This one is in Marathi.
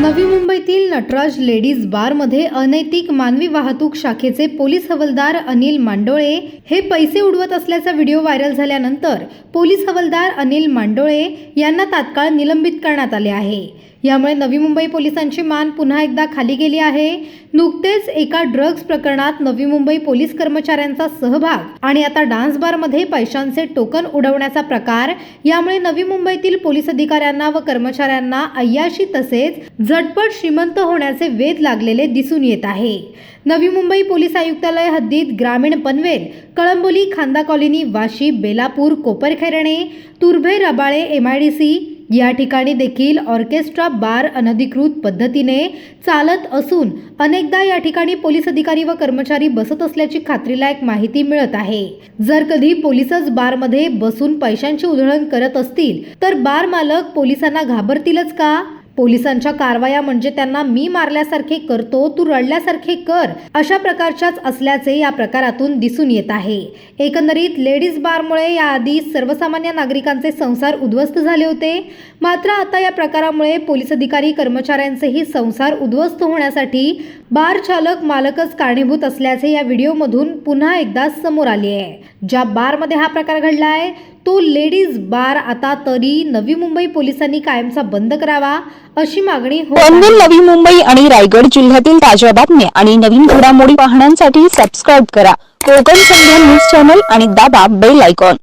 नवी मुंबईतील नटराज लेडीज बारमध्ये अनैतिक मानवी वाहतूक शाखेचे पोलीस हवालदार अनिल मांडोळे हे पैसे उडवत असल्याचा व्हिडिओ व्हायरल झाल्यानंतर पोलीस हवालदार अनिल मांडोळे यांना तात्काळ निलंबित करण्यात आले आहे। यामुळे नवी मुंबई पोलिसांची मान पुन्हा एकदा खाली गेली आहे। नुकतेच एका ड्रग्ज प्रकरणात नवी मुंबई पोलीस कर्मचाऱ्यांचा सहभाग आणि आता डान्स बारमध्ये पैशांचे टोकन उडवण्याचा प्रकार, यामुळे नवी मुंबईतील पोलीस अधिकाऱ्यांना व कर्मचाऱ्यांना अय्याशी तसेच झटपट श्रीमंत होण्याचे वेध लागलेले दिसून येत आहे। नवी मुंबई पोलीस आयुक्तालय हद्दीत ग्रामीण पनवेल, कळंबोली, खांदा कॉलनी, वाशी, बेलापूर, कोपरखैरणे, तुर्भे, रबाळे, MIDC या ठिकाणी देखील ऑर्केस्ट्रा बार अनधिकृत पद्धतीने चालत असून अनेकदा या ठिकाणी पोलीस अधिकारी व कर्मचारी बसत असल्याची खात्रीलायक माहिती मिळत आहे। जर कधी पोलीसच बारमध्ये बसून पैशांची उधळण करत असतील तर बार मालक पोलिसांना घाबरतीलच का? पोलिसांच्या कारवाया म्हणजे त्यांना मी मारल्यासारखे करतो, तू रडल्यासारखे कर, अशा प्रकारच्याच असल्याचे या प्रकारातून दिसून येत आहे। एकंदरीत लेडीज बारमुळे याआधी सर्वसामान्य नागरिकांचे संसार उद्ध्वस्त झाले होते, मात्र आता या प्रकारामुळे पोलीस अधिकारी कर्मचाऱ्यांचेही संसार उद्ध्वस्त होण्यासाठी बार चालक मालकच कारणीभूत असल्याचे या व्हिडिओमधून पुन्हा एकदा समोर आले आहे। ज्या बारमध्ये हा प्रकार घडला आहे तो लेडीज बार आता तरी नवी मुंबई पोलिसांनी कायमचा बंद करावा अशी मागणी होत आहे। पनवेल, नवी मुंबई आणि रायगड जिल्ह्यातील ताज्या बातम्या आणि नवीन घडामोडी पाहण्यासाठी सबस्क्राइब करा कोकण संध्या न्यूज चॅनल आणि दाबा बेल आयकॉन।